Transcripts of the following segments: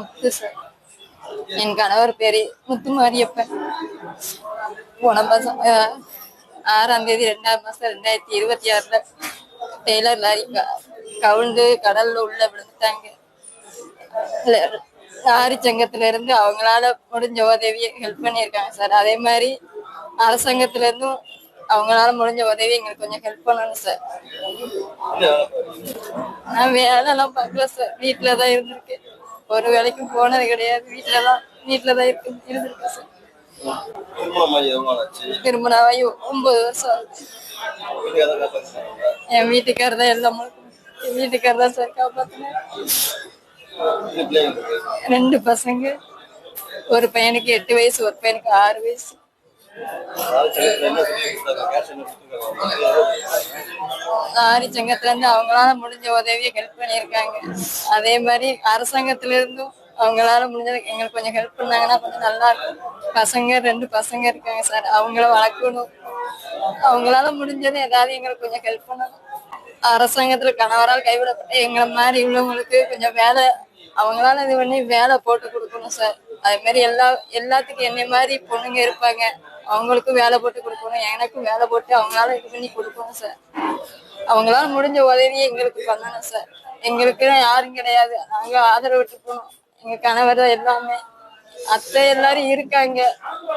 முத்து sir. என் கணவர் பேரு முத்துமாரியப்பன். போன மாசம் 6ஆம் தேதி 2ஆம் மாசம் 2026 டெய்லர் லாரி கவுண்டு கடல்ல உள்ள விழுந்துட்டாங்க. லாரி சங்கத்துல இருந்து அவங்களால முடிஞ்ச உதவியை ஹெல்ப் பண்ணியிருக்காங்க சார். அதே மாதிரி அரசாங்கத்துல இருந்தும் அவங்களால முடிஞ்ச உதவி எங்களுக்கு கொஞ்சம் ஹெல்ப் பண்ணணும் சார். நான் வேலைலாம் பார்க்கல சார், வீட்டுலதான் இருந்திருக்கேன். ஒரு வேலைக்கும் போனது கிடையாது. வீட்டுலதான் இருந்திருக்கேன் சார். திருமணமாகி 9 வருஷம் ஆகுது. என் வீட்டுக்காரர் தான் என் வீட்டுக்காரர் தான் சார் காப்பாத்தினேன். 2 பசங்க, ஒரு பையனுக்கு 8 வயசு, ஒரு பையனுக்கு 6 வயசு. லாரி சங்கத்துல இருந்து அவங்களால முடிஞ்ச உதவியை ஹெல்ப் பண்ணியிருக்காங்க. அதே மாதிரி அரசாங்கத்துல இருந்தும் அவங்களால முடிஞ்சது எங்களுக்கு கொஞ்சம் ஹெல்ப் பண்ணாங்கன்னா கொஞ்சம் நல்லா இருக்கும். 2 பசங்க இருக்காங்க சார், அவங்கள வளர்க்கணும். அவங்களால முடிஞ்சது ஏதாவது எங்களுக்கு கொஞ்சம் ஹெல்ப் பண்ணணும். அரசாங்கத்துல கணவரால் கைவிடப்பட்ட எங்களை மாதிரி உள்ளவங்களுக்கு கொஞ்சம் வேலை அவங்களால இது பண்ணி வேலை போட்டு கொடுக்கணும் சார். அது மாதிரி எல்லாத்துக்கும் என்னை மாதிரி பொண்ணுங்க இருப்பாங்க, அவங்களுக்கும் வேலை போட்டு கொடுக்கணும். எனக்கும் வேலை போட்டு அவங்களால இது பண்ணி கொடுக்கணும் சார். அவங்களால முடிஞ்ச உதவியை எங்களுக்கு பண்ணணும் சார். எங்களுக்கு யாரும் கிடையாது, நாங்க ஆதரவிட்டு போனோம். எங்க கணவர் எல்லாமே, அத்தை எல்லாரும் இருக்காங்க,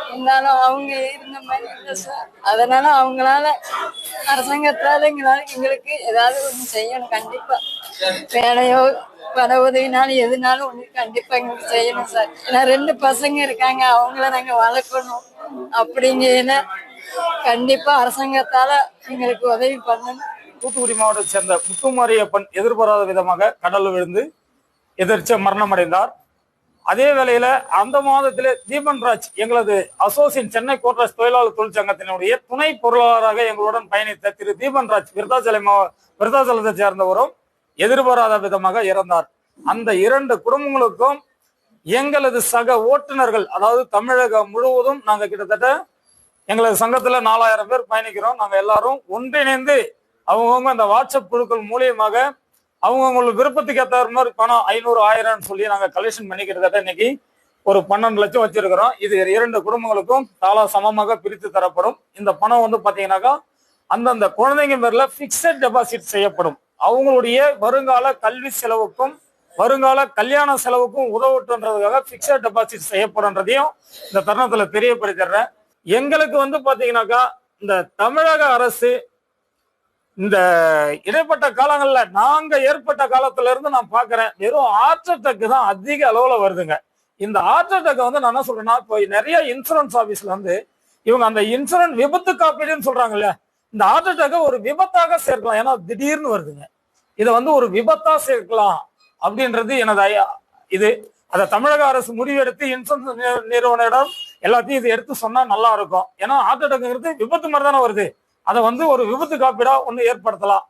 இருந்தாலும் அவங்க இருந்த மாதிரி இல்லை சார். அதனால அவங்களால அரசாங்கத்தால எங்களுக்கு ஏதாவது ஒண்ணு செய்யணும். கண்டிப்பா வேலையோ பண உதவினாலும் எதுனாலும் ஒண்ணு கண்டிப்பா எங்களுக்கு செய்யணும் சார். ஏன்னா 2 பசங்க இருக்காங்க, அவங்கள நாங்க வளர்க்கணும். அப்படிங்கிற கண்டிப்பா அரசாங்கத்தால எங்களுக்கு உதவி பண்ணணும். தூத்துக்குடி மாவட்டத்தை சேர்ந்த முத்துமாரியப்பன் எதிர்பாராத விதமாக கடலில் விழுந்து எதிர்த்து மரணம் அடைந்தார். அதே வேளையில அந்த மாதத்திலே தீபன்ராஜ், எங்களது அசோசியேஷன் சென்னை கோட்ராஸ் தொழிலாளர் தொழிற்சங்கத்தினுடைய துணை பொருளாளராக எங்களுடன் பயணித்த திரு தீபன்ராஜ் விருத்தாச்சலத்தை சேர்ந்தவரும் எதிர்பாராத விதமாக இறந்தார். அந்த 2 குடும்பங்களுக்கும் எங்களது சக ஓட்டுநர்கள், அதாவது தமிழகம் முழுவதும் நாங்க கிட்டத்தட்ட எங்களது சங்கத்துல 4000 பேர் பயணிக்கிறோம். நாங்க எல்லாரும் ஒன்றிணைந்து அவங்கவுங்க அந்த வாட்ஸ்அப் குழுக்கள் மூலியமாக அவங்கவுங்களுக்கு விருப்பத்துக்கு ஏற்ற மாதிரி பணம் 500, 1000 சொல்லி நாங்க கலெக்ஷன் பண்ணி கிட்டத்தட்ட இன்னைக்கு ஒரு 12 லட்சம் வச்சிருக்கிறோம். இது 2 குடும்பங்களுக்கும் தாளா சமமாக பிரித்து தரப்படும். இந்த பணம் வந்து பாத்தீங்கன்னாக்கா அந்தந்த குழந்தைங்க பேர்ல பிக்சட் டெபாசிட் செய்யப்படும். அவங்களுடைய வருங்கால கல்வி செலவுக்கும் வருங்கால கல்யாண செலவுக்கும் உதவுன்றதுக்காக பிக்சட் டெபாசிட் செய்யப்படும்ன்றதையும் இந்த தருணத்துல தெரியப்படுத்திடுறேன். எங்களுக்கு வந்து பாத்தீங்கன்னாக்கா இந்த தமிழக அரசு இந்த இடைப்பட்ட காலங்கள்ல நாங்க ஏற்பட்ட காலத்துல இருந்து நான் பாக்குறேன், வெறும் ஹார்ட் அட்டாக் தான் அதிக அளவுல வருதுங்க. இந்த ஹார்ட் அட்டாக் வந்து நான் என்ன சொல்றேன்னா, இப்போ நிறைய இன்சூரன்ஸ் ஆபீஸ்ல வந்து இவங்க அந்த இன்சூரன்ஸ் விபத்து காப்பீடுன்னு சொல்றாங்கல்ல, இந்த ஹார்ட் அட்டாக்கை ஒரு விபத்தாக சேர்க்கலாம். ஏன்னா திடீர்னு வருதுங்க, இதை வந்து ஒரு விபத்தா சேர்க்கலாம் அப்படின்றது எனது இது. அதை தமிழக அரசு முடிவெடுத்து இன்சூரன்ஸ் நிறுவனம் எல்லாத்தையும் இதை எடுத்து சொன்னா நல்லா இருக்கும். ஏன்னா ஹார்ட் அட்டாக்ங்கிறது விபத்து மாதிரி தானே வருது, அதை வந்து ஒரு விபத்து காப்பீடா ஒண்ணு ஏற்படுத்தலாம்.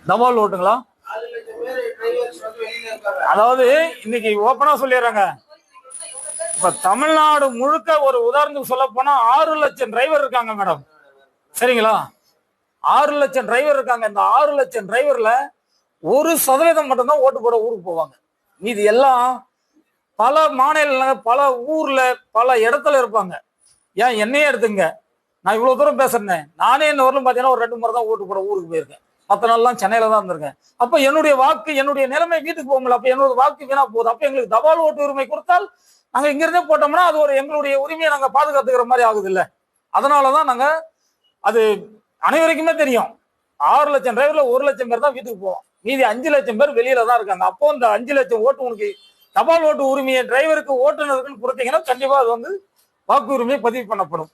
தபால் ஓட்டுங்களா? அதாவது இன்னைக்கு ஓப்பனா சொல்லிடுறாங்க, இப்ப தமிழ்நாடு முழுக்க ஒரு உதாரணத்துக்கு சொல்ல போனா 6 லட்சம் டிரைவர் இருக்காங்க மேடம், சரிங்களா? 6 லட்சம் டிரைவர் இருக்காங்க. இந்த 6 லட்சம் டிரைவர்ல 1% மட்டும்தான் ஓட்டு போட ஊருக்கு போவாங்க. மீது எல்லாம் பல மாநில பல ஊர்ல பல இடத்துல இருப்பாங்க. ஏன் என்னையே எடுத்துங்க, நான் இவ்வளவு தூரம் பேசுறேன், நானே இந்த ஊர்ல பாத்தீங்கன்னா ஒரு 2 முறை தான் ஓட்டு போட ஊருக்கு போயிருக்கேன். 10 நாள்லாம் சென்னையில தான் இருந்திருக்கேன். அப்ப என்னுடைய வாக்கு, என்னுடைய நிலைமை வீட்டுக்கு போக முடியல. அப்ப என்னோட வாக்கு வீணா போகுது. அப்ப எங்களுக்கு தபால் ஓட்டு உரிமை கொடுத்தால் நாங்க இங்க இருந்தே போட்டோம்னா அது ஒரு எங்களுடைய உரிமையை நாங்க பாதுகாத்துக்கிற மாதிரி ஆகுது இல்ல. அதனாலதான் நாங்க, அது அனைவருக்குமே தெரியும், 6 லட்சம் டிரைவர்ல 1 லட்சம் பேர் தான் வீட்டுக்கு போவோம், மீதி 5 லட்சம் பேர் வெளியில தான் இருக்காங்க. அப்போ இந்த 5 லட்சம் ஓட்டு உனக்கு தபால் ஓட்டு உரிமையை டிரைவருக்கு ஓட்டுநருக்குன்னு கொடுத்தீங்கன்னா கண்டிப்பா அது வந்து வாக்கு உரிமை பதிவு பண்ணப்படும்.